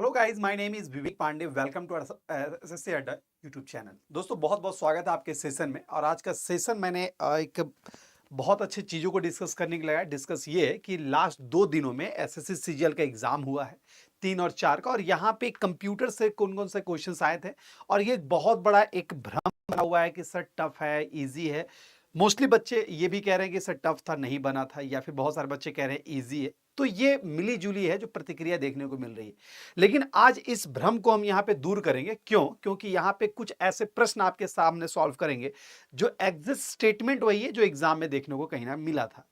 Hello guys, my name is Vivek Pandey. Welcome to SSC Adda YouTube channel. दोस्तों बहुत बहुत स्वागत है आपके सेशन में। और आज का सेशन मैंने एक बहुत अच्छी चीज़ों को डिस्कस करने के लिए लगाया। डिस्कस ये है कि लास्ट 2 दिनों में एसएससी सीजीएल का एग्जाम हुआ है 3 और 4 का, और यहाँ पे कंप्यूटर से कौन कौन से क्वेश्चंस आए थे। और ये बहुत बड़ा एक भ्रम बना हुआ है कि सर टफ है, इजी है। मोस्टली बच्चे ये भी कह रहे हैं कि सर टफ था, नहीं बना था, या फिर बहुत सारे बच्चे कह रहे हैं इजी है। तो ये मिली जुली है जो प्रतिक्रिया देखने को मिल रही है। लेकिन आज इस भ्रम को हम यहाँ पे दूर करेंगे। क्यों? क्योंकि यहाँ पे कुछ ऐसे प्रश्न आपके सामने सॉल्व करेंगे जो एग्जिट स्टेटमेंट वही है जो एग्जाम में देखने को कहीं ना मिला था।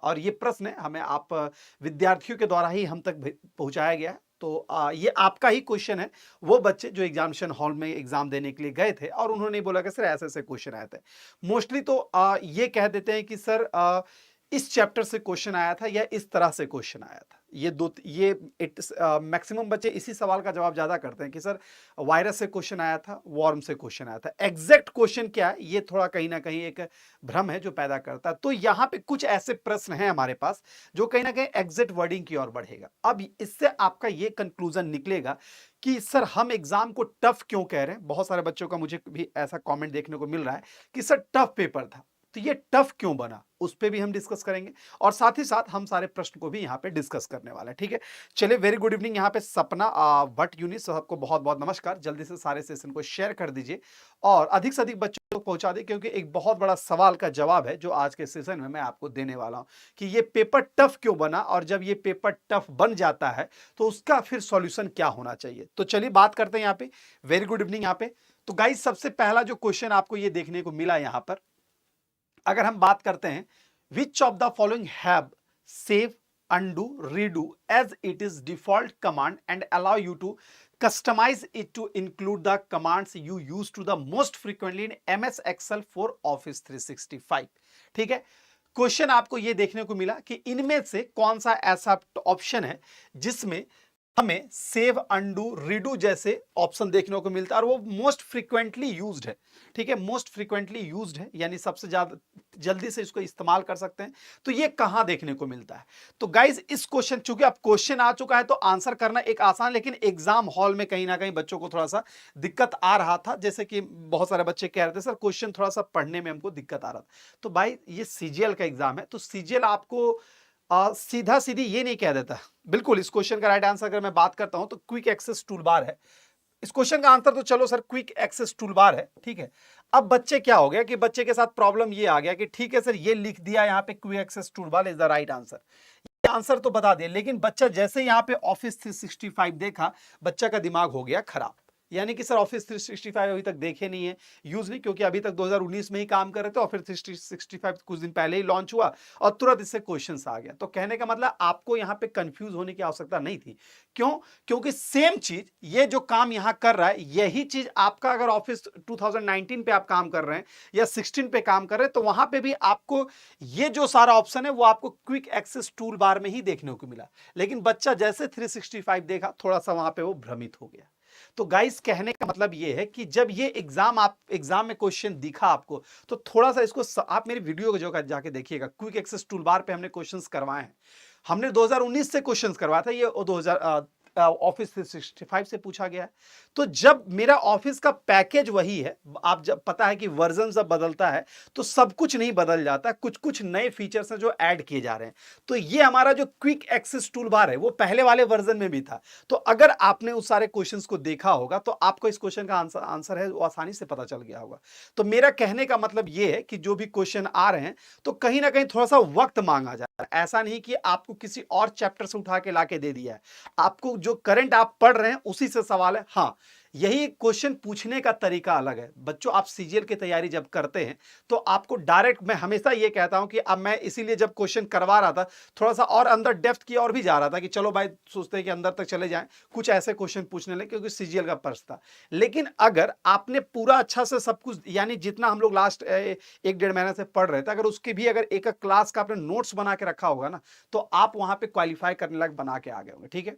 और ये प्रश्न हमें आप विद्यार्थियों के द्वारा ही हम तक पहुंचाया गया है। तो ये आपका ही क्वेश्चन है। वो बच्चे जो एग्जामिनेशन हॉल में एग्जाम देने के लिए गए थे और उन्होंने बोला कि सर ऐसे ऐसे क्वेश्चन आए थे। मोस्टली तो ये कह देते हैं कि सर इस चैप्टर से क्वेश्चन आया था या इस तरह से क्वेश्चन आया था। ये मैक्सिमम बच्चे इसी सवाल का जवाब ज्यादा करते हैं कि सर वायरस से क्वेश्चन आया था, वॉर्म से क्वेश्चन आया था। एग्जैक्ट क्वेश्चन क्या है, ये थोड़ा कहीं ना कहीं एक भ्रम है जो पैदा करता है। तो यहाँ पे कुछ ऐसे प्रश्न हैं हमारे पास जो कहीं ना कहीं एग्जैक्ट वर्डिंग की ओर बढ़ेगा। अब इससे आपका ये कंक्लूजन निकलेगा कि सर हम एग्जाम को टफ क्यों कह रहे हैं। बहुत सारे बच्चों का मुझे भी ऐसा कमेंट देखने को मिल रहा है कि सर टफ पेपर था, तो ये टफ क्यों बना, उस पे भी हम डिस्कस करेंगे। और साथ ही साथ हम सारे प्रश्न को भी यहाँ पे डिस्कस करने वाले हैं। ठीक है, चलिए, वेरी गुड इवनिंग। यहाँ पे सपना भट्ट यूनिस, सबको बहुत बहुत नमस्कार। जल्दी से सारे सेशन को शेयर कर दीजिए और अधिक से अधिक बच्चों को पहुंचा दे, क्योंकि एक बहुत बड़ा सवाल का जवाब है जो आज के सेशन में मैं आपको देने वाला हूं कि ये पेपर टफ क्यों बना, और जब ये पेपर टफ बन जाता है तो उसका फिर सॉल्यूशन क्या होना चाहिए। तो चलिए बात करते हैं यहाँ पे। Very good evening. यहाँ पे तो गाइस सबसे पहला जो क्वेश्चन आपको ये देखने को मिला यहाँ पर, अगर हम बात करते हैं, विच of the following have save, undo, redo as it is default command and allow you to customize it to include the commands you use to the most frequently in MS Excel for Office 365। ठीक है, question आपको यह देखने को मिला कि इनमें से कौन सा ऐसा ऑप्शन है जिसमें हमें सेव, अंडू, रीडू जैसे ऑप्शन देखने को मिलता है और वो मोस्ट फ्रीक्वेंटली यूज्ड है। ठीक है, मोस्ट फ्रीक्वेंटली यूज्ड है, यानी सबसे ज्यादा जल्दी से इसको इस्तेमाल कर सकते हैं। तो ये कहां देखने को मिलता है? तो गाइज इस क्वेश्चन, चूंकि अब क्वेश्चन आ चुका है तो आंसर करना एक आसान, लेकिन एग्जाम हॉल में कहीं ना कहीं बच्चों को थोड़ा सा दिक्कत आ रहा था। जैसे कि बहुत सारे बच्चे कह रहे थे सर क्वेश्चन थोड़ा सा पढ़ने में हमको दिक्कत आ रहा था। तो भाई ये सीजीएल का एग्जाम है, तो सीजीएल आपको सीधा सीधी ये नहीं कह देता। बिल्कुल, इस क्वेश्चन का राइट आंसर अगर मैं बात करता हूं तो क्विक एक्सेस टूल बार है। इस क्वेश्चन का आंसर तो चलो sir quick access toolbar है। ठीक है, अब बच्चे क्या हो गया कि बच्चे के साथ प्रॉब्लम ये आ गया कि ठीक है सर ये लिख दिया यहाँ पे quick access toolbar is the right answer, ये आंसर तो बता दिया, लेकिन बच्चा जैसे यहाँ पे ऑफिस 365 देखा, बच्चा का दिमाग हो गया खराब। यानी कि सर ऑफिस 365 अभी तक देखे नहीं है, यूज नहीं, क्योंकि अभी तक 2019 में ही काम कर रहे थे। ऑफिस 365 कुछ दिन पहले ही लॉन्च हुआ और तुरंत इससे क्वेश्चंस आ गया। तो कहने का मतलब आपको यहाँ पे कंफ्यूज होने की आवश्यकता नहीं थी। क्यों? क्योंकि सेम चीज, ये जो काम यहाँ कर रहा है यही चीज आपका अगर ऑफिस 2019 पे आप काम कर रहे हैं या 16 पे काम कर रहे हैं, तो वहां पे भी आपको ये जो सारा ऑप्शन है वो आपको क्विक एक्सेस टूल बार में ही देखने को मिला। लेकिन बच्चा जैसे 365 देखा, थोड़ा सा वहां पे वो भ्रमित हो गया। तो गाइस कहने का मतलब ये है कि जब ये एग्जाम में क्वेश्चन दिखा आपको, तो थोड़ा सा इसको आप मेरी वीडियो को जो जाके देखिएगा। क्विक एक्सेस टूल बार पे हमने क्वेश्चंस करवाए हैं। हमने 2019 से क्वेश्चंस करवाया था, ये 2000 ऑफिस 365 से पूछा गया है। तो जब मेरा ऑफिस का पैकेज वही है, आप जब पता है कि वर्जन जब बदलता है तो सब कुछ नहीं बदल जाता, कुछ कुछ नए फीचर्स हैं जो ऐड किए जा रहे हैं। तो ये हमारा जो क्विक एक्सेस टूल बार है वो पहले वाले वर्जन में भी था। तो अगर आपने उस सारे क्वेश्चंस को देखा होगा तो आपको इस क्वेश्चन का आंसर है वो आसानी से पता चल गया होगा। तो मेरा कहने का मतलब ये है कि जो भी क्वेश्चन आ रहे हैं तो कहीं ना कहीं थोड़ा सा वक्त मांगा जा रहा है। ऐसा नहीं कि आपको किसी और चैप्टर से उठा के लाके दे दिया है, आपको जो करंट आप पढ़ रहे हैं उसी से सवाल है। हाँ, यही क्वेश्चन पूछने का तरीका अलग है। बच्चों आप सीजीएल की तैयारी जब करते हैं तो आपको डायरेक्ट, मैं हमेशा ये कहता हूं कि अब मैं इसीलिए जब क्वेश्चन करवा रहा था थोड़ा सा और अंदर डेप्थ की और भी जा रहा था कि चलो भाई सोचते हैं कि अंदर तक चले जाएं, कुछ ऐसे क्वेश्चन पूछने लगे, क्योंकि सीजीएल का प्रश्न था। लेकिन अगर आपने पूरा अच्छा से सब कुछ, यानी जितना हम लोग लास्ट 1-1.5 महीने से पढ़ रहे थे, अगर उसके भी अगर एक क्लास का आपने नोट्स बना के रखा होगा ना, तो आप वहां पे क्वालिफाई करने लायक बना के आ गए होंगे। ठीक है,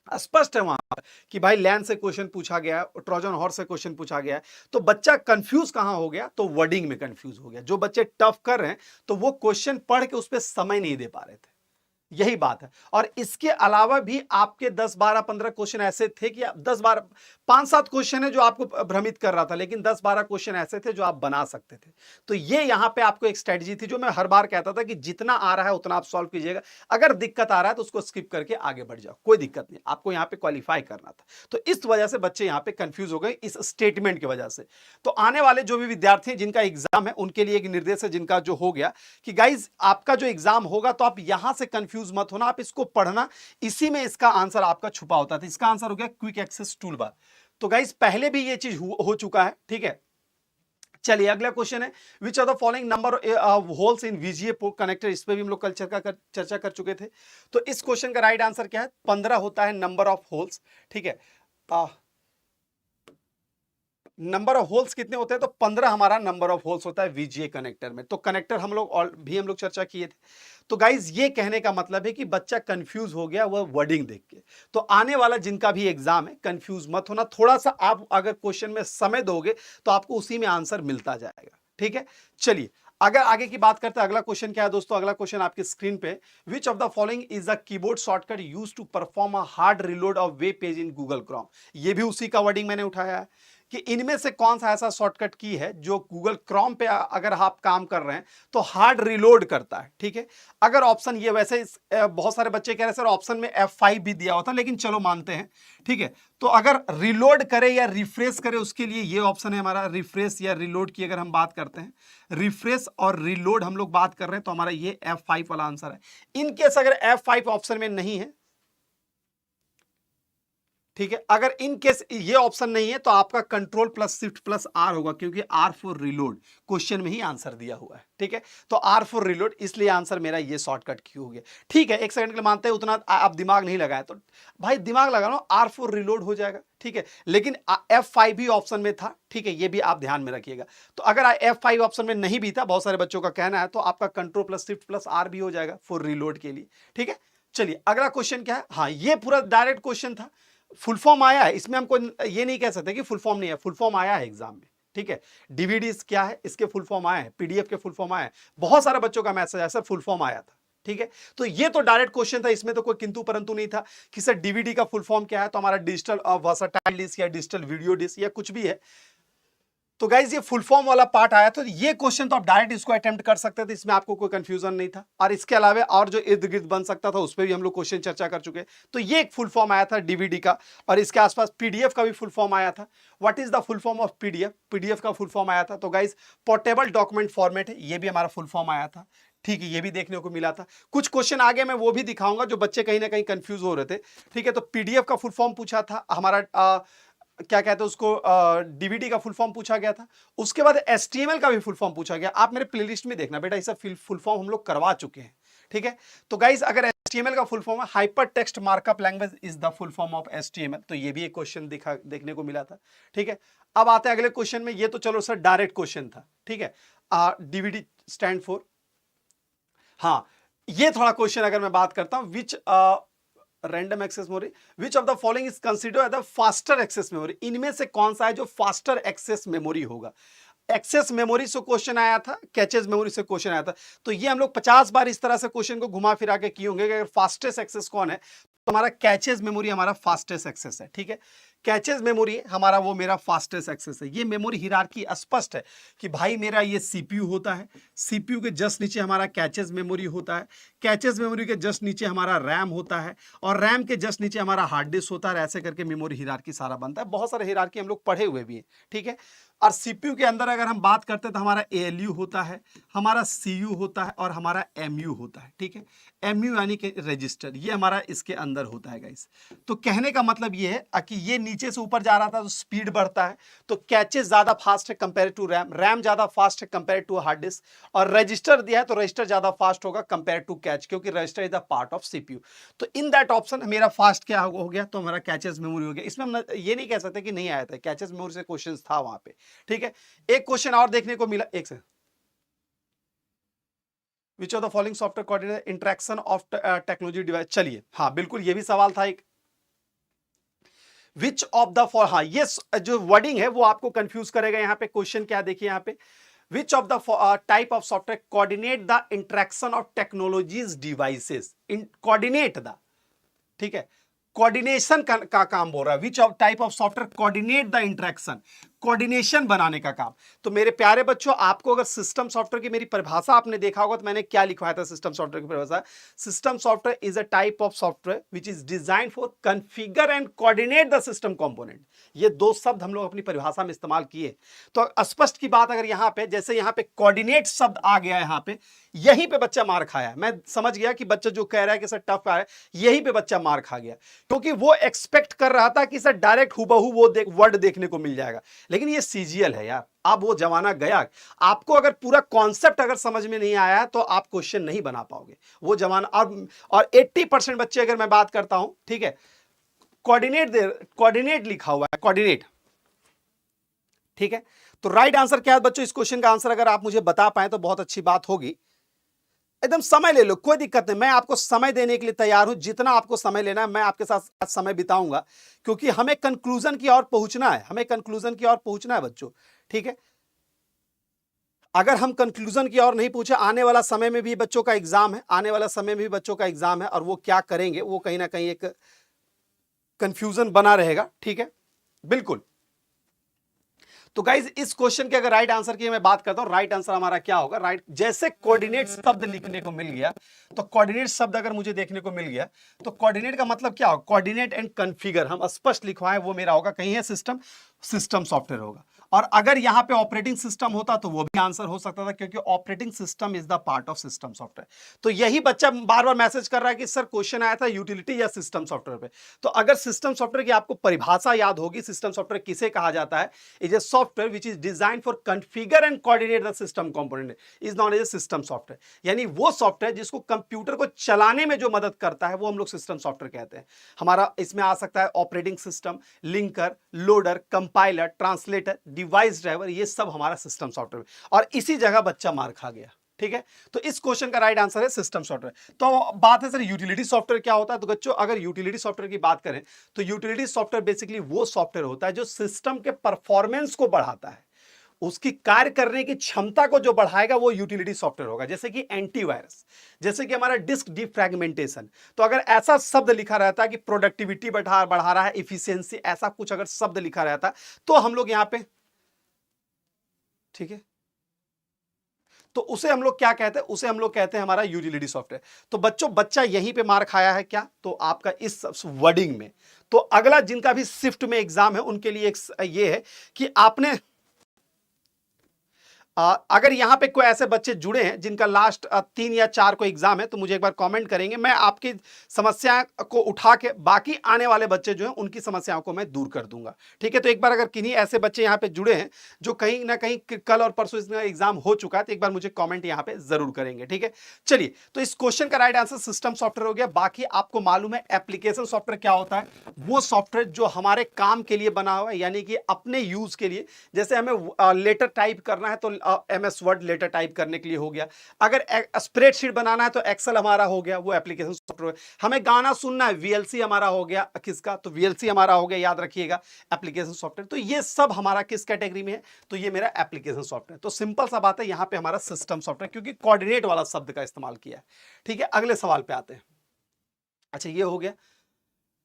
स्पष्ट है वहां पर कि भाई लैंड से क्वेश्चन पूछा गया, ट्रोजन हॉर्स से क्वेश्चन पूछा गया। तो बच्चा कंफ्यूज कहां हो गया? तो वर्डिंग में कंफ्यूज हो गया। जो बच्चे टफ कर रहे हैं तो वो क्वेश्चन पढ़ के उस पर समय नहीं दे पा रहे थे। यही बात है। और इसके अलावा भी आपके 10 12 15 क्वेश्चन ऐसे थे कि 10 12 5 7 क्वेश्चन है जो आपको भ्रमित कर रहा था, लेकिन 10 12 क्वेश्चन ऐसे थे जो आप बना सकते थे। तो ये यहां पे आपको एक स्ट्रेटजी थी जो मैं हर बार कहता था कि जितना आ रहा है उतना आप सॉल्व कीजिएगा, अगर दिक्कत आ रहा है तो उसको स्किप करके आगे बढ़ जाओ, कोई दिक्कत नहीं, आपको यहां पे क्वालिफाई करना था। तो इस वजह से बच्चे यहां पे कंफ्यूज हो गए इस स्टेटमेंट की वजह से। तो आने वाले जो भी विद्यार्थी हैं जिनका एग्जाम है उनके लिए एक निर्देश है, जिनका जो हो गया कि गाइज आपका जो एग्जाम होगा तो आप यहां से कंफ्यूज मत होना, आप इसको पढ़ना, इसी में इसका आंसर आपका छुपा होता था। इसका आंसर हो गया क्विक एक्सेस टूल बार। तो गाइज पहले भी ये चीज हो चुका है, ठीक है। चलिए अगला क्वेश्चन है, which are the following number holes in VGA connector. इस पे भी हम लोग कल चर्चा कर चुके थे। तो इस क्वेश्चन का राइट आंसर क्या है? 15 होता है नंबर ऑफ होल्स, ठीक है। नंबर ऑफ होल्स कितने होते हैं? तो 15 हमारा नंबर ऑफ होल्स होता है वीजीए कनेक्टर में। तो कनेक्टर हम लोग चर्चा किए थे। तो गाइज ये कहने का मतलब है कि बच्चा कंफ्यूज हो गया वह वर्डिंग देख के। तो आने वाला जिनका भी एग्जाम है कंफ्यूज मत होना, थोड़ा सा आप अगर क्वेश्चन में समय दोगे तो आपको उसी में आंसर मिलता जाएगा, ठीक है। चलिए अगर आगे की बात करते हैं, अगला क्वेश्चन क्या है दोस्तों? अगला क्वेश्चन आपकी स्क्रीन पे, which of the following is a keyboard shortcut used to perform a hard reload of web page in Google Chrome. ये भी उसी का वर्डिंग मैंने उठाया है कि इनमें से कौन सा ऐसा शॉर्टकट की है जो गूगल क्रोम पे अगर आप काम कर रहे हैं तो हार्ड रिलोड करता है, ठीक है। अगर ऑप्शन ये, वैसे बहुत सारे बच्चे कह रहे हैं सर ऑप्शन में F5 भी दिया होता, लेकिन चलो मानते हैं, ठीक है। तो अगर रिलोड करे या रिफ्रेश करे उसके लिए ये ऑप्शन है हमारा, रिफ्रेश या रिलोड की अगर हम बात करते हैं, रिफ्रेश और रिलोड हम लोग बात कर रहे हैं, तो हमारा ये F5 वाला आंसर है। इनकेस अगर F5 ऑप्शन में नहीं है, ठीक है, अगर इन केस ये ऑप्शन नहीं है तो आपका control plus shift plus R होगा, क्योंकि आर फॉर रिलोड क्वेश्चन में ही आंसर दिया हुआ है, ठीक है। तो आर फॉर रिलोड, इसलिए आंसर मेरा ये शॉर्टकट क्यों हो गया, ठीक है। एक सेकंड के लिए मानते हैं उतना आप दिमाग नहीं लगाए, तो भाई दिमाग लगा लो, आर फॉर रिलोड हो जाएगा, ठीक है। लेकिन F5 भी ऑप्शन में था, ठीक है, ये भी आप ध्यान में रखिएगा। तो अगर F5 ऑप्शन में नहीं भी था, बहुत सारे बच्चों का कहना है, तो आपका control plus shift plus R भी हो जाएगा फॉर रिलोड के लिए, ठीक है। चलिए अगला क्वेश्चन क्या है? हाँ, ये पूरा डायरेक्ट क्वेश्चन था, फुल फॉर्म आया है, इसमें हमको ये नहीं कह सकते कि फुल फॉर्म नहीं है, फुल फॉर्म आया है एग्जाम में, ठीक है। डीवीडी क्या है, इसके फुल फॉर्म आए हैं, पीडीएफ के फुल फॉर्म आए हैं, बहुत सारे बच्चों का मैसेज है सर फुल फॉर्म आया था, ठीक है। तो ये तो डायरेक्ट क्वेश्चन था, इसमें तो कोई किंतु परंतु नहीं था कि सर डीवीडी का फुल फॉर्म क्या है। तो हमारा डिजिटल वर्सटाइल डिस्क या डिजिटल वीडियो डिस्क या कुछ भी है। तो गाइज ये फुल फॉर्म वाला पार्ट आया, तो ये क्वेश्चन तो आप डायरेक्ट इसको अटेम्प्ट कर सकते थे, इसमें आपको कोई कंफ्यूजन नहीं था। और इसके अलावा और जो इर्द गिर्द बन सकता था उस पर भी हम लोग क्वेश्चन चर्चा कर चुके। तो ये एक फुल फॉर्म आया था डीवीडी का, और इसके आसपास पीडीएफ का भी फुल फॉर्म आया था। What is the full form of PDF? PDF का फुल फॉर्म आया था, तो गाइज पोर्टेबल डॉक्यूमेंट फॉर्मेट है, ये भी हमारा फुल फॉर्म आया था, ठीक है, ये भी देखने को मिला था। कुछ क्वेश्चन आगे मैं वो भी दिखाऊंगा जो बच्चे कहीं ना कहीं कंफ्यूज हो रहे थे, ठीक है। तो पीडीएफ का फुल फॉर्म पूछा था हमारा, क्या कहते हैं उसको, डीवीडी का फुल फॉर्म पूछा गया था। उसके बाद एचटीएमएल का भी फुल फॉर्म पूछा गया। आप मेरे प्लेलिस्ट में देखना बेटा, इसे फुल फॉर्म हम लोग करवा चुके हैं, ठीक है। तो गाइज अगर एचटीएमएल का फुल फॉर्म है hyper text markup language is the full form of HTML, तो ये भी एक क्वेश्चन देखने को मिला था, ठीक है। अब आते हैं अगले क्वेश्चन में, ये तो चलो सर डायरेक्ट क्वेश्चन था, ठीक है। डीवीडी स्टैंड फॉर, हाँ ये थोड़ा क्वेश्चन अगर मैं बात करता हूं, which random access memory, which of the following is considered the faster access memory. इनमें से कौन सा है जो फास्टर एक्सेस मेमोरी होगा? एक्सेस मेमोरी से क्वेश्चन आया था, कैचेज मेमोरी से क्वेश्चन आया था। तो ये हम लोग 50 बार इस तरह से क्वेश्चन को घुमा फिरा के किए होंगे कि अगर फास्टेस्ट एक्सेस कौन है, तो हमारा कैचेज मेमोरी हमारा फास्टेस्ट एक्सेस है, ठीक है। कैचेज मेमोरी हमारा वो मेरा फास्टेस्ट एक्सेस है। ये मेमोरी हिरार्की स्पष्ट है कि भाई मेरा ये सीपीयू होता है, सीपीयू के जस्ट नीचे हमारा कैचेज मेमोरी होता है, कैचेज मेमोरी के जस्ट नीचे हमारा रैम होता है, और रैम के जस्ट नीचे हमारा हार्ड डिस्क होता है। ऐसे करके मेमोरी हिरार्की सारा बनता है। बहुत सारे हिरार्की हम लोग पढ़े हुए भी हैं, ठीक है। और सीपीयू के अंदर अगर हम बात करते हैं तो हमारा एएलयू होता है, हमारा सीयू होता है, और हमारा एमयू होता है, ठीक है। एमयू यानी कि रजिस्टर, ये हमारा इसके अंदर होता है गाइस। तो कहने का मतलब ये है कि ये नीचे से ऊपर जा रहा था तो स्पीड बढ़ता है, तो कैचेस ज्यादा फास्ट है कंपेयर टू रैम, रैम ज्यादा फास्ट है कंपेयर टू हार्ड डिस्क, और रजिस्टर दिया है तो रजिस्टर ज्यादा फास्ट होगा कंपेयर टू कैच, क्योंकि register is the part of CPU. तो इन दैट ऑप्शन मेरा फास्ट क्या हो गया, तो हमारा कैचेस मेमोरी हो गया। इसमें हम ये नहीं कह सकते कि नहीं आया था, कैचेस मेमोरी से क्वेश्चन था वहां पे, ठीक है। एक क्वेश्चन और देखने को मिला, एक से, विच of the following software coordinator interaction of technology device. चलिए हाँ बिल्कुल, ये भी सवाल था एक, विच ऑफ द फॉर, हाँ ये जो वर्डिंग है वो आपको कंफ्यूज करेगा। यहाँ पे क्वेश्चन क्या देखिए, यहाँ पे which of the type of software coordinate the interaction of technologies devices, coordinate the, ठीक है, कोऑर्डिनेशन का काम बोल रहा है। Which of type of software coordinate the interaction, coordination बनाने का काम। तो मेरे प्यारे बच्चों, आपको अगर सिस्टम सॉफ्टवेयर की मेरी परिभाषा आपने देखा होगा तो मैंने क्या लिखवाया था सिस्टम सॉफ्टवेयर की परिभाषा। System software is a type of software which is design for configure and coordinate the system component. ये दो शब्द हम लोग अपनी परिभाषा में इस्तेमाल किए। तो स्पष्ट की बात, अगर यहां पे जैसे यहां पे कोऑर्डिनेट शब्द आ गया है, यहां पे यहीं पे बच्चा मार खाया है। मैं समझ गया कि बच्चा जो कह रहा है कि सर टफ है, यहीं पे बच्चा मार खा गया, क्योंकि वो एक्सपेक्ट कर रहा था कि सर डायरेक्ट हुबहू वो वर्ड देखने को मिल जाएगा। लेकिन ये सीजीएल है यार, अब वो जमाना गया। आपको अगर पूरा कॉन्सेप्ट अगर समझ में नहीं आया तो आप क्वेश्चन नहीं बना पाओगे, वो जमाना। और 80% बच्चे, अगर मैं बात करता हूं, ठीक है, कोऑर्डिनेट लिखा हुआ है, कोऑर्डिनेट, ठीक है। तो राइट आंसर क्या है बच्चों? इस क्वेश्चन का आंसर अगर आप मुझे बता पाए तो बहुत अच्छी बात होगी। एकदम समय ले लो, कोई दिक्कत नहीं, मैं आपको समय देने के लिए तैयार हूं। जितना आपको समय लेना है मैं आपके साथ समय बिताऊंगा, क्योंकि हमें कंक्लूजन की ओर पहुंचना है, हमें कंक्लूजन की ओर पहुंचना है बच्चों, ठीक है। अगर हम कंक्लूजन की ओर नहीं पहुंचे, आने वाला समय में भी बच्चों का एग्जाम है, आने वाला समय में भी बच्चों का एग्जाम है, और वो क्या करेंगे वो कहीं ना कहीं एक कंफ्यूजन बना रहेगा, ठीक है, बिल्कुल। तो गाइज, इस क्वेश्चन के अगर राइट आंसर की मैं बात करता हूं, राइट आंसर हमारा क्या होगा? राइट, जैसे कोऑर्डिनेट शब्द लिखने को मिल गया, तो कोऑर्डिनेट शब्द अगर मुझे देखने को मिल गया, तो कोऑर्डिनेट का मतलब क्या होगा? कोऑर्डिनेट एंड कॉन्फ़िगर हम स्पष्ट लिखवाएं, वो मेरा होगा, कहीं है सिस्टम, सिस्टम सॉफ्टवेयर होगा। और अगर यहां पे ऑपरेटिंग सिस्टम होता तो वो भी आंसर हो सकता था, क्योंकि operating system is the part of system software. तो यही बच्चा बार बार मैसेज कर रहा है कि सर क्वेश्चन आया था यूटिलिटी या सिस्टम सॉफ्टवेयर पे। तो अगर सिस्टम सॉफ्टवेयर की आपको परिभाषा याद होगी, सिस्टम सॉफ्टवेयर किसे कहा जाता है? Is a software which is design for configure and coordinate the system component, is known as a system software. यानी वो सॉफ्टवेयर जिसको कंप्यूटर को चलाने में जो मदद करता है, वो हम लोग सिस्टम सॉफ्टवेयर कहते हैं। हमारा इसमें आ सकता है operating system, linker, loader, compiler, translator, device driver, ये सब हमारा सिस्टम सॉफ्टवेयर। और इसी जगह बच्चा मार खा गया, ठीक है। तो इस क्वेश्चन का राइट आंसर है सिस्टम सॉफ्टवेयर। तो बात है सर यूटिलिटी सॉफ्टवेयर क्या होता है? तो बच्चों, अगर यूटिलिटी सॉफ्टवेयर की बात करें तो यूटिलिटी सॉफ्टवेयर बेसिकली वो सॉफ्टवेयर होता है जो सिस्टम के परफॉर्मेंस को बढ़ाता है, उसकी कार्य करने की क्षमता को जो बढ़ाएगा वो यूटिलिटी सॉफ्टवेयर होगा। जैसे कि एंटीवायरस, जैसे कि हमारा डिस्क डिफ्रैगमेंटेशन। तो अगर ऐसा शब्द लिखा रहता है कि प्रोडक्टिविटी बढ़ा रहा है, इफिशियंसी, ऐसा कुछ अगर शब्द लिखा रहता तो हम लोग यहां पे, ठीक है, तो उसे हम लोग क्या कहते हैं? उसे हम लोग कहते हैं हमारा यूटिलिटी सॉफ्टवेयर। तो बच्चों, बच्चा यहीं पे मार खाया है क्या? तो आपका इस वर्डिंग में। तो अगला जिनका भी शिफ्ट में एग्जाम है उनके लिए एक ये है कि आपने अगर यहां पे कोई ऐसे बच्चे जुड़े हैं जिनका लास्ट 3 या 4 को एग्जाम है, तो मुझे एक बार कमेंट करेंगे, मैं आपकी समस्या को उठा के बाकी आने वाले बच्चे जो हैं उनकी समस्याओं को मैं दूर कर दूंगा, ठीक है। तो एक बार अगर किन्हीं ऐसे बच्चे यहां पे जुड़े हैं जो कहीं ना कहीं कल और परसों इसका एग्जाम हो चुका है, तो एक बार मुझे कॉमेंट यहां पे जरूर करेंगे, ठीक है। चलिए, तो इस क्वेश्चन का राइट आंसर सिस्टम सॉफ्टवेयर हो गया। बाकी आपको मालूम है एप्लीकेशन सॉफ्टवेयर क्या होता है? वो सॉफ्टवेयर जो हमारे काम के लिए बना हुआ है, यानी कि अपने यूज के लिए। जैसे हमें लेटर टाइप करना है तो MS वर्ड लेटर टाइप करने के लिए हो गया। अगर स्प्रेडशीट बनाना है तो एक्सेल हमारा हो गया, वो एप्लीकेशन सॉफ्टवेयर। हमें गाना सुनना है, VLC हमारा हो गया, किसका? तो VLC हमारा हो गया, याद रखिएगा, एप्लीकेशन सॉफ्टवेयर। तो ये सब हमारा किस कैटेगरी में है? तो ये मेरा एप्लीकेशन सॉफ्टवेयर। तो सिंपल सा बात है, यहां पे हमारा सिस्टम सॉफ्टवेयर, क्योंकि कोऑर्डिनेट वाला शब्द का इस्तेमाल किया है, ठीक है। अगले सवाल पे आते हैं। अच्छा, ये हो गया।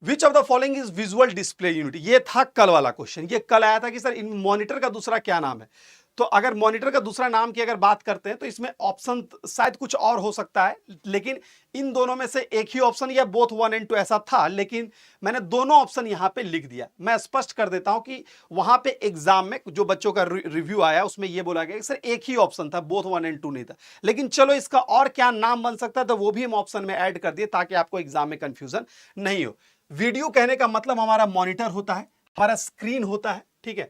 विच of the following is visual display unit? ये था कल वाला क्वेश्चन। ये कल आया था कि सर इन मॉनिटर का दूसरा क्या नाम है? तो अगर मॉनिटर का दूसरा नाम की अगर बात करते हैं तो इसमें ऑप्शन शायद कुछ और हो सकता है, लेकिन इन दोनों में से एक ही ऑप्शन या बोथ 1 and 2 ऐसा था, लेकिन मैंने दोनों ऑप्शन यहां पे लिख दिया। मैं स्पष्ट कर देता हूं कि वहां पे एग्जाम में जो बच्चों का रिव्यू आया उसमें यह बोला गया कि सर एक ही ऑप्शन था, बोथ 1 and 2 नहीं था। लेकिन चलो, इसका और क्या नाम बन सकता है तो वो भी हम ऑप्शन में ऐड कर दिए, ताकि आपको एग्जाम में कंफ्यूजन नहीं हो। वीडियो कहने का मतलब हमारा मॉनिटर होता है, हमारा स्क्रीन होता है, ठीक है।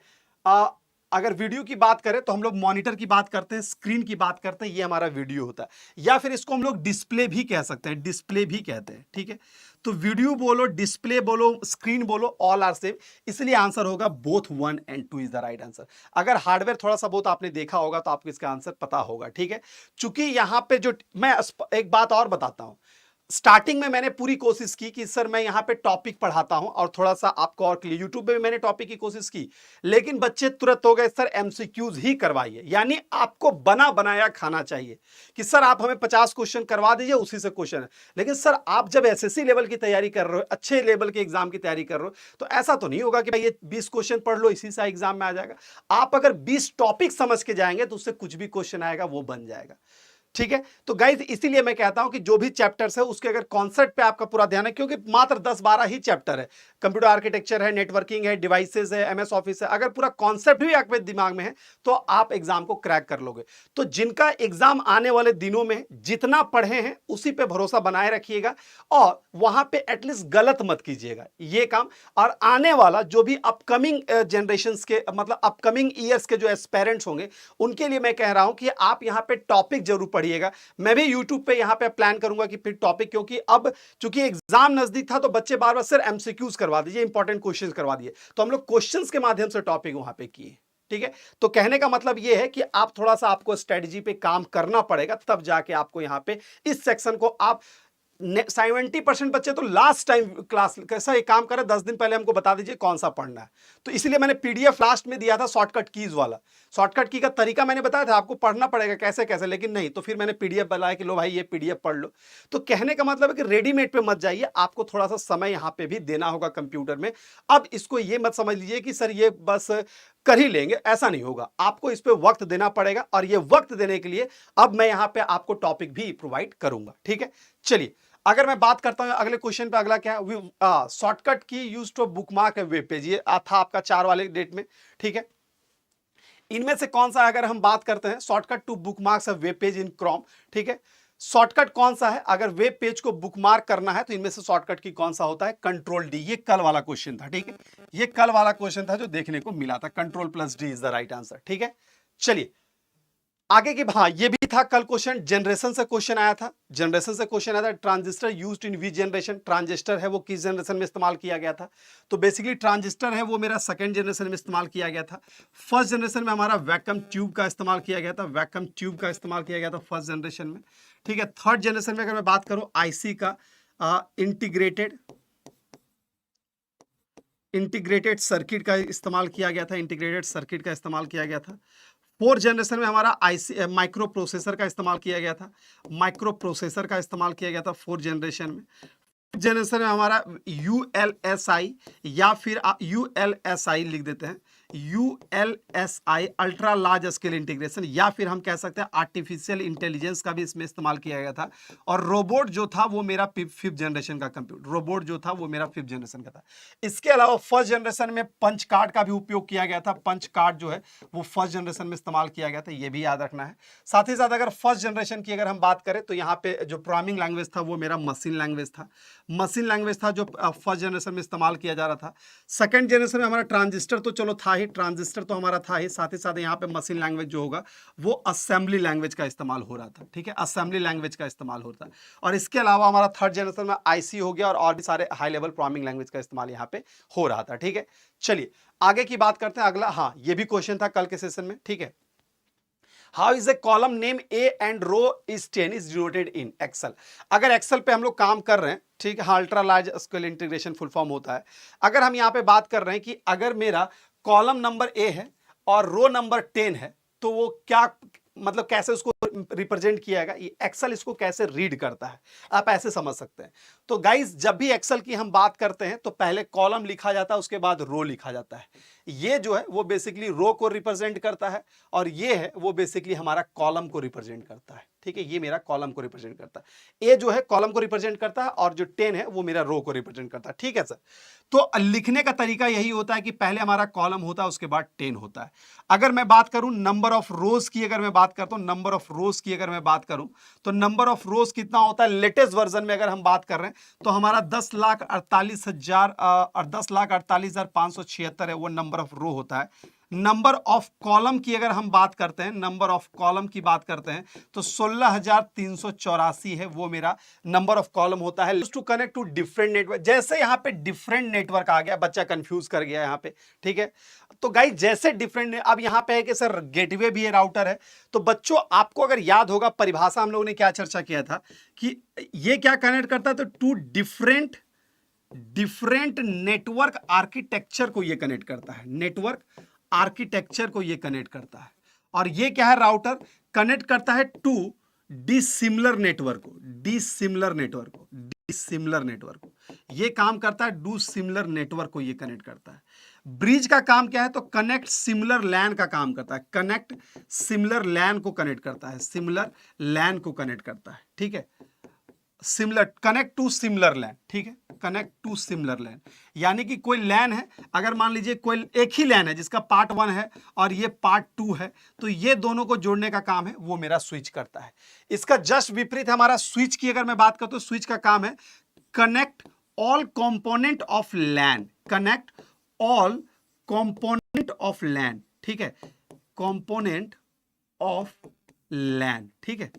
अगर वीडियो की बात करें तो हम लोग मॉनिटर की बात करते हैं, स्क्रीन की बात करते हैं, ये हमारा वीडियो होता है। या फिर इसको हम लोग डिस्प्ले भी कह सकते हैं, डिस्प्ले भी कहते हैं, ठीक है। तो वीडियो बोलो, डिस्प्ले बोलो, स्क्रीन बोलो, ऑल आर सेम, इसलिए आंसर होगा both 1 and 2 is the right answer. अगर हार्डवेयर थोड़ा सा बहुत आपने देखा होगा तो आपको इसका आंसर पता होगा, ठीक है। चूंकि यहां पे जो मैं एक बात और बताता हूं, स्टार्टिंग में मैंने पूरी कोशिश की कि सर मैं यहाँ पे टॉपिक पढ़ाता हूं और थोड़ा सा आपको और क्लियर, यूट्यूब पे भी मैंने टॉपिक की कोशिश की, लेकिन बच्चे तुरंत हो गए सर एमसीक्यूज ही करवाइए। यानी आपको बना बनाया खाना चाहिए कि सर आप हमें 50 क्वेश्चन करवा दीजिए, उसी से क्वेश्चन है। लेकिन सर आप जब एसएससी लेवल की तैयारी कर रहे हो, अच्छे लेवल के एग्जाम की तैयारी कर रहे हो, तो ऐसा तो नहीं होगा कि भाई ये 20 क्वेश्चन पढ़ लो इसी से एग्जाम में आ जाएगा। आप अगर 20 टॉपिक समझ के जाएंगे तो उससे कुछ भी क्वेश्चन आएगा वो बन जाएगा। ठीक है, तो गाइज इसीलिए मैं कहता हूं कि जो भी चैप्टर्स है उसके अगर कॉन्सेप्ट पे आपका पूरा ध्यान है, क्योंकि मात्र 10-12 ही चैप्टर है, कंप्यूटर आर्किटेक्चर है, नेटवर्किंग है, डिवाइसेस है, एमएस ऑफिस है, अगर पूरा कॉन्सेप्ट भी आपके दिमाग में है तो आप एग्जाम को क्रैक कर लोगे। तो जिनका एग्जाम आने वाले दिनों में जितना पढ़े हैं उसी पे भरोसा बनाए रखिएगा और वहां पे एटलीस्ट गलत मत कीजिएगा ये काम। और आने वाला जो भी अपकमिंग जनरेशंस के मतलब अपकमिंग ईयर्स के जो एस्पेरेंट्स होंगे उनके लिए मैं कह रहा हूं कि आप यहां पे टॉपिक जरूर पढ़िएगा। मैं भी YouTube पे यहां पे प्लान करूंगा कि फिर टॉपिक, क्योंकि अब चूंकि एग्जाम नजदीक था तो बच्चे बार बार सर एमसीक्यूज करवा दीजिए, इंपॉर्टेंट क्वेश्चंस करवा दिए, तो हम लोग क्वेश्चंस के माध्यम से टॉपिक वहां पे किए। ठीक है, तो कहने का मतलब यह है कि आप थोड़ा सा आपको स्ट्रेटजी पे काम करना पड़ेगा, तब जाके आपको यहां पे इस सेक्शन को आप 70% बच्चे तो लास्ट टाइम क्लास कैसा एक काम करें 10 दिन पहले हमको बता दीजिए कौन सा पढ़ना है। तो इसलिए मैंने पीडीएफ लास्ट में दिया था शॉर्टकट कीज वाला, शॉर्टकट की का तरीका मैंने बताया था आपको पढ़ना पड़ेगा कैसे कैसे, लेकिन नहीं, तो फिर मैंने पीडीएफ बनाया कि लो भाई ये पीडीएफ पढ़ लो। तो कहने का मतलब है कि रेडीमेड पे मत जाइए, आपको थोड़ा सा समय यहां पे भी देना होगा कंप्यूटर में। अब इसको ये मत समझ लीजिए कि सर ये बस कर ही लेंगे, ऐसा नहीं होगा, आपको इस पे वक्त देना पड़ेगा और ये वक्त देने के लिए अब मैं यहां पे आपको टॉपिक भी प्रोवाइड करूंगा। ठीक है, चलिए अगर मैं बात करता हूं अगले क्वेश्चन पे, अगला क्या है, शॉर्टकट की यूज टू बुकमार्क है वेब पेज, ये था आपका 4 वाले डेट में। ठीक है, इनमें से कौन सा, अगर हम बात करते हैं shortcut to bookmarks a web page in Chrome, ठीक है, शॉर्टकट कौन सा है अगर वेब पेज को बुकमार्क करना है, तो इनमें से शॉर्टकट की कौन सा होता है, कंट्रोल डी। ये कल वाला क्वेश्चन था, ठीक है, ये कल वाला क्वेश्चन था जो देखने को मिला था, control plus D is the right answer. ठीक है, चलिए आगे की, हाँ ये भी था कल क्वेश्चन, जनरेशन से क्वेश्चन आया था, जनरेशन से क्वेश्चन आया था, transistor used in which generation, transistor है वो किस जनरेशन में इस्तेमाल किया गया था, तो बेसिकली ट्रांजिस्टर है वो मेरा सेकंड जनरेशन में इस्तेमाल किया गया था। फर्स्ट जनरेशन में हमारा वैक्यूम ट्यूब का इस्तेमाल किया गया था, वैक्यूम ट्यूब का इस्तेमाल किया गया था फर्स्ट जनरेशन में। ठीक है, थर्ड जनरेशन में अगर मैं बात करूं आईसी का, इंटीग्रेटेड सर्किट का इस्तेमाल किया गया था, इंटीग्रेटेड सर्किट का इस्तेमाल किया गया था। फोर्थ जनरेशन में हमारा आईसी माइक्रो प्रोसेसर का इस्तेमाल किया गया था, माइक्रो प्रोसेसर का इस्तेमाल किया गया था फोर्थ जनरेशन में। जनरेशन में हमारा यूएलएसआई या फिर यूएलएसआई लिख देते हैं, ULSI ultra large scale integration, या फिर हम कह सकते हैं आर्टिफिशियल इंटेलिजेंस का भी इसमें इस्तेमाल किया गया था। और रोबोट जो था वो मेरा फिफ्थ जनरेशन का कंप्यूटर, रोबोट जो था वो मेरा फिफ्थ जनरेशन का था। इसके अलावा फर्स्ट जनरेशन में पंच कार्ड का भी उपयोग किया गया था, पंच कार्ड जो है वो फर्स्ट जनरेशन में इस्तेमाल किया गया था, ये भी याद रखना है। साथ ही साथ अगर फर्स्ट जनरेशन की अगर हम बात करें तो यहाँ पे जो प्रोग्रामिंग लैंग्वेज था वो मेरा मशीन लैंग्वेज था, मशीन लैंग्वेज था जो फर्स्ट जनरेशन में इस्तेमाल किया जा रहा था। सेकंड जनरेशन में हमारा ट्रांजिस्टर तो चलो था ही, ट्रांजिस्टर तो हमारा था ही, साथ यहाँ पे मशीन लैंग्वेज जो होगा वो असेंबली लैंग्वेज का इस्तेमाल हो रहा था। ठीक है, असेंबली लैंग्वेज का इस्तेमाल होता है। और इसके अलावा हमारा थर्ड जनरेशन में आईसी हो गया और भी सारे हाई लेवल प्रोग्रामिंग लैंग्वेज का इस्तेमाल यहाँ पे हो रहा था। ठीक है, चलिए आगे की बात करते हैं। अगला, हाँ ये भी क्वेश्चन था कल के सेशन में। ठीक है, how is a column name A and row is 10 is denoted in Excel. अगर एक्सेल पे हम लोग काम कर रहे हैं, ठीक है, ultra large scale integration full form होता है। अगर हम यहाँ पे बात कर रहे हैं कि अगर मेरा कॉलम नंबर ए है और रो नंबर 10 है, तो वो क्या मतलब कैसे उसको रिप्रेजेंट किया जाएगा, ये एक्सेल इसको कैसे रीड करता है, आप ऐसे समझ सकते हैं। तो गाइस जब भी एक्सेल की हम बात करते हैं तो पहले कॉलम लिखा जाता है, उसके बाद रो लिखा जाता है। ये जो है वो बेसिकली रो को रिप्रेजेंट करता है और ये है वो बेसिकली हमारा कॉलम को रिप्रेजेंट करता है। ठीक है, ये मेरा कॉलम को रिप्रेजेंट करता है, ए जो है कॉलम को रिप्रेजेंट करता है और जो 10 है वो मेरा रो को रिप्रेजेंट करता है। ठीक है सर, तो लिखने का तरीका यही होता है कि पहले हमारा कॉलम होता है, उसके बाद 10 होता है। अगर मैं बात करूं नंबर ऑफ रोज की, अगर मैं बात करता हूं नंबर ऑफ रोज की, अगर मैं बात करूं तो नंबर ऑफ रोज कितना होता है, लेटेस्ट वर्जन में अगर हम बात कर रहे हैं तो हमारा 10,48,000 और 10,48,576 है वो नंबर ऑफ रो होता है। नंबर ऑफ कॉलम की अगर हम बात करते हैं, नंबर ऑफ कॉलम की बात करते हैं तो 16,384 है, वो मेरा नंबर ऑफ कॉलम होता है to connect to different network. जैसे यहां पे डिफरेंट नेटवर्क आ गया, बच्चा कंफ्यूज कर गया यहां पे, ठीक है। तो गाइस जैसे डिफरेंट, अब यहां पे है कि सर गेटवे भी है, राउटर है, तो बच्चों आपको अगर याद होगा परिभाषा हम लोगों ने क्या चर्चा किया था कि ये क्या कनेक्ट करता है, तो टू डिफरेंट नेटवर्क आर्किटेक्चर को ये कनेक्ट करता है, नेटवर्क आर्किटेक्चर को ये कनेक्ट करता है। और ये क्या है, राउटर कनेक्ट करता है टू डिसिमिलर नेटवर्क को, डिसिमिलर नेटवर्क को, डिसिमिलर नेटवर्क को ये काम करता है, डू सिमिलर नेटवर्क को ये कनेक्ट करता है। ब्रिज का काम क्या है, तो कनेक्ट सिमिलर लैन का काम करता है, कनेक्ट सिमिलर लैन को कनेक्ट करता है, सिमिलर लैन को कनेक्ट करता है, ठीक है। सिमिलर, कनेक्ट टू सिमिलर लैन, ठीक है, कनेक्ट टू सिमिलर लैन, यानी कि कोई लैन है, अगर मान लीजिए कोई एक ही लैन है जिसका पार्ट 1 है और ये पार्ट 2 है, तो ये दोनों को जोड़ने का काम है वो मेरा स्विच करता है। इसका जस्ट विपरीत हमारा स्विच की अगर मैं बात करता हूं, स्विच का काम है connect all component of LAN, connect all component of LAN, ठीक है, कंपोनेंट ऑफ लैन, ठीक है,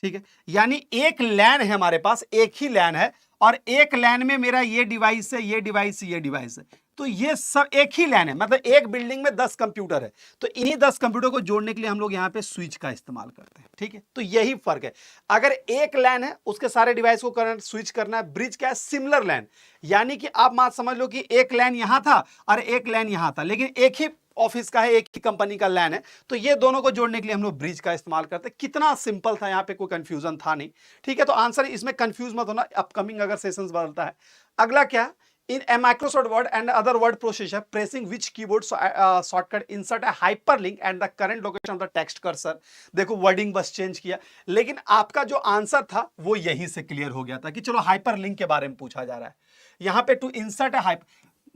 ठीक है। यानी एक लैन है हमारे पास, एक ही लैन है और एक लैन में मेरा ये डिवाइस है, ये डिवाइस, ये डिवाइस है, तो ये सब एक ही लैन है, मतलब एक बिल्डिंग में 10 कंप्यूटर है, तो इन्हीं 10 कंप्यूटर को जोड़ने के लिए हम लोग यहां पे स्विच का इस्तेमाल करते हैं, ठीक है। तो यही फर्क है, अगर एक लैन है उसके सारे डिवाइस को करंट स्विच करना है। ब्रिज क्या है, सिमिलर लैन, यानी कि आप बात समझ लो कि एक लैन यहां था और एक लैन यहां था, लेकिन एक ही ऑफिस का है, एक ही कंपनी का लैन है, तो ये दोनों को जोड़ने के लिए हम लोग ब्रिज का इस्तेमाल करते हैं। कितना सिंपल था, यहां पे कोई कंफ्यूजन था नहीं, ठीक है। तो आंसर इसमें कंफ्यूज मत होना, अपकमिंग अगर सेशंस बदलता है। अगला क्या, in a Microsoft Word and other word processor, pressing which keyboard shortcut insert a hyperlink and the current location of the text cursor। देखो वर्डिंग बस चेंज किया, लेकिन आपका जो आंसर था वो यहीं से क्लियर हो गया था कि चलो हाइपरलिंक के बारे में पूछा जा रहा है। यहां पे टू इंसर्ट ए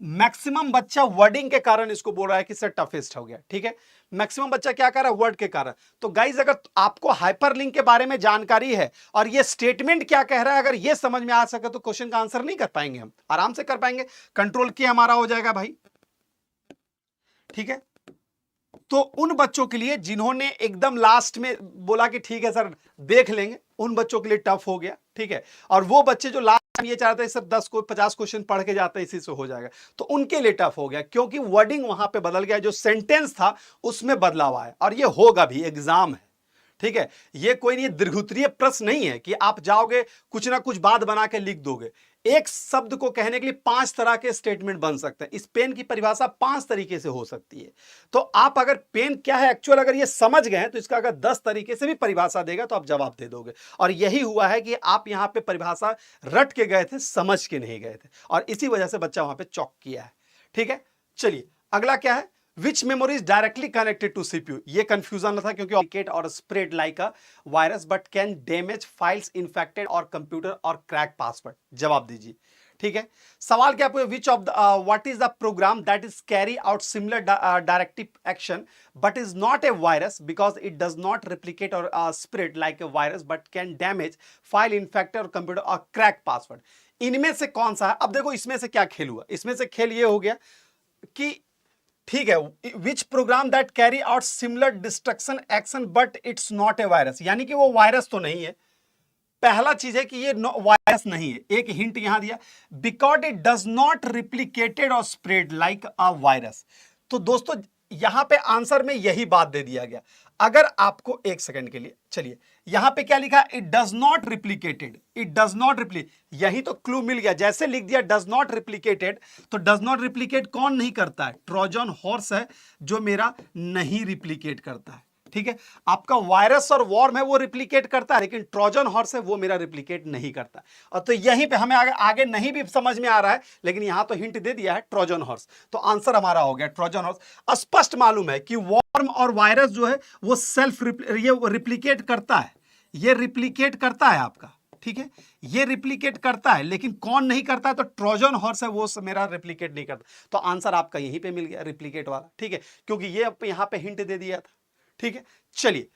मैक्सिमम बच्चा वर्डिंग के कारण इसको बोल रहा है कि सर टफेस्ट हो गया, ठीक है। मैक्सिमम बच्चा क्या कर रहा है, वर्ड के कारण। तो गाइज अगर आपको हाइपरलिंक के बारे में जानकारी है और ये स्टेटमेंट क्या कह रहा है, अगर ये समझ में आ सके तो क्वेश्चन का आंसर नहीं कर पाएंगे, हम आराम से कर पाएंगे। कंट्रोल के हमारा हो जाएगा भाई, ठीक है। तो उन बच्चों के लिए जिन्होंने एकदम लास्ट में बोला कि ठीक है सर देख लेंगे, उन बच्चों के लिए टफ हो गया, ठीक है। और वो बच्चे जो लास्ट में ये चाहते हैं सर 10 को 50 क्वेश्चन पढ़ के जाते हैं इसी से हो जाएगा, तो उनके लिए टफ हो गया, क्योंकि वर्डिंग वहां पे बदल गया, जो सेंटेंस था उसमें बदलाव आया। और ये होगा भी, एग्जाम है, ठीक है। ये कोई नहीं दीर्घोत्तरीय प्रश्न नहीं है कि आप जाओगे कुछ ना कुछ बात बना के लिख दोगे। एक शब्द को कहने के लिए 5 तरह के स्टेटमेंट बन सकते हैं। इस पेन की परिभाषा 5 तरीके से हो सकती है। तो आप अगर पेन क्या है एक्चुअल अगर ये समझ गए हैं, तो इसका अगर 10 तरीके से भी परिभाषा देगा तो आप जवाब दे दोगे। और यही हुआ है कि आप यहां पे परिभाषा रट के गए थे, समझ के नहीं गए थे, और इसी वजह से बच्चा वहां पे चौक किया है, ठीक है। चलिए अगला क्या है, Which memory is directly connected to CPU? ये कंफ्यूजन था क्योंकि replicate और spread like a virus but can damage files infected or computer or crack password। जवाब दीजिए, ठीक है। सवाल क्या पूछे, which of the what is the program that is carry out similar directive action but is not a virus because it does not replicate or spread like a virus but can damage file infected or computer or crack password। इनमें से कौन सा है? अब देखो इसमें से क्या खेल हुआ, इसमें से खेल ये हो गया कि ठीक है, विच programme that carry out similar destruction action but it's not a virus, यानी कि वो वायरस तो नहीं है। पहला चीज है कि ये वायरस नहीं है, एक हिंट यहां दिया, because it does not replicated और स्प्रेड लाइक अ वायरस। तो दोस्तों यहां पे आंसर में यही बात दे दिया गया। अगर आपको एक सेकंड के लिए, चलिए यहां पे क्या लिखा, it does not replicated, it does not यही तो क्लू मिल गया। जैसे लिख दिया डज नॉट रिप्लिकेटेड, तो डज नॉट रिप्लिकेट कौन नहीं करता है, ट्रोजन हॉर्स है जो मेरा नहीं रिप्लिकेट करता है, ठीक है। आपका वायरस और वॉर्म है वो रिप्लिकेट करता है, लेकिन ट्रोजन हॉर्स है वो मेरा रिप्लिकेट नहीं करता। और तो यहीं पे हमें आगे नहीं भी समझ में आ रहा है, लेकिन यहां तो हिंट दे दिया है ट्रोजन हॉर्स, तो आंसर हमारा हो गया ट्रोजन हॉर्स। स्पष्ट मालूम है कि वॉर्म और वायरस जो है वो सेल्फ रिप्लिकेट करता है, ये रिप्लिकेट करता है आपका, ठीक है, ये रिप्लिकेट करता है, लेकिन कौन नहीं करता है, तो ट्रोजन हॉर्स है वो मेरा रिप्लिकेट नहीं करता। तो आंसर आपका यहीं पे मिल गया, रिप्लिकेट वाला, ठीक है, क्योंकि ये यहां पे हिंट दे दिया था, ठीक है। चलिए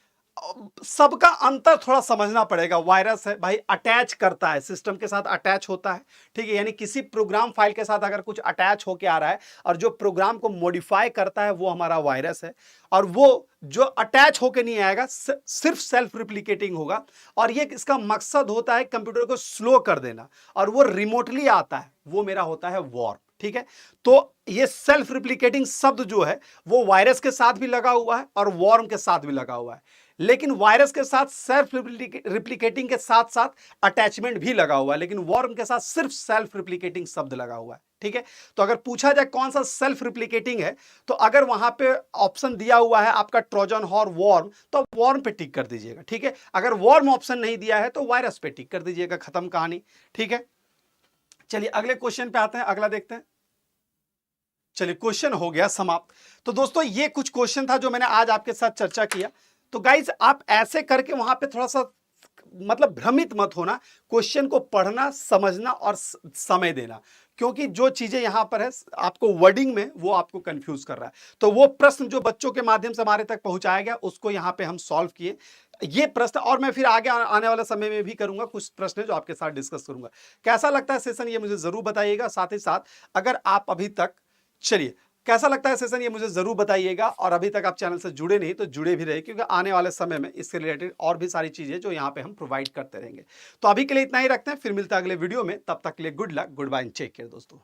सबका अंतर थोड़ा समझना पड़ेगा। वायरस है भाई, अटैच करता है, सिस्टम के साथ अटैच होता है, ठीक है, यानी किसी प्रोग्राम फाइल के साथ अगर कुछ अटैच होके आ रहा है और जो प्रोग्राम को मॉडिफाई करता है वो हमारा वायरस है। और वो जो अटैच होके नहीं आएगा, सिर्फ सेल्फ रिप्लिकेटिंग होगा, और ये इसका मकसद होता है कंप्यूटर को स्लो कर देना, और वो रिमोटली आता है, वो मेरा होता है वॉर, ठीक है। तो ये सेल्फ रिप्लिकेटिंग शब्द जो है वो वायरस के साथ भी लगा हुआ है और वॉर्म के साथ भी लगा हुआ है, लेकिन वायरस के साथ सेल्फ रिप्लिकेटिंग के साथ साथ अटैचमेंट भी लगा हुआ है, लेकिन वॉर्म के साथ सिर्फ सेल्फ रिप्लिकेटिंग शब्द लगा हुआ है, ठीक है। तो अगर पूछा जाए कौन सा सेल्फ रिप्लिकेटिंग है, तो अगर वहां पे ऑप्शन दिया हुआ है आपका ट्रोजन और वॉर्म, तो वॉर्म पे टिक कर दीजिएगा, ठीक है। अगर वॉर्म ऑप्शन नहीं दिया है तो वायरस पे टिक कर दीजिएगा, खत्म कहानी, ठीक है। चलिए अगले क्वेश्चन पे आते हैं, अगला देखते हैं। चलिए क्वेश्चन हो गया समाप्त। तो दोस्तों ये कुछ क्वेश्चन था जो मैंने आज आपके साथ चर्चा किया। तो गाइज आप ऐसे करके वहां पे थोड़ा सा मतलब भ्रमित मत होना, क्वेश्चन को पढ़ना, समझना और समय देना, क्योंकि जो चीजें यहां पर है आपको वर्डिंग में वो आपको कंफ्यूज कर रहा है। तो वो प्रश्न जो बच्चों के माध्यम से हमारे तक पहुंचाया गया उसको यहां पे हम सॉल्व किए, ये प्रश्न, और मैं फिर आगे आने वाले समय में भी करूंगा कुछ प्रश्न जो आपके साथ डिस्कस करूंगा। कैसा लगता है सेशन ये मुझे जरूर बताइएगा। साथ ही साथ अगर आप अभी तक, चलिए कैसा लगता है सेशन ये मुझे जरूर बताइएगा, और अभी तक आप चैनल से जुड़े नहीं तो जुड़े भी रहे, क्योंकि आने वाले समय में इससे रिलेटेड और भी सारी चीजें जो यहाँ पे हम प्रोवाइड करते रहेंगे। तो अभी के लिए इतना ही रखते हैं, फिर मिलता है अगले वीडियो में, तब तक के लिए good luck, goodbye and take care दोस्तों।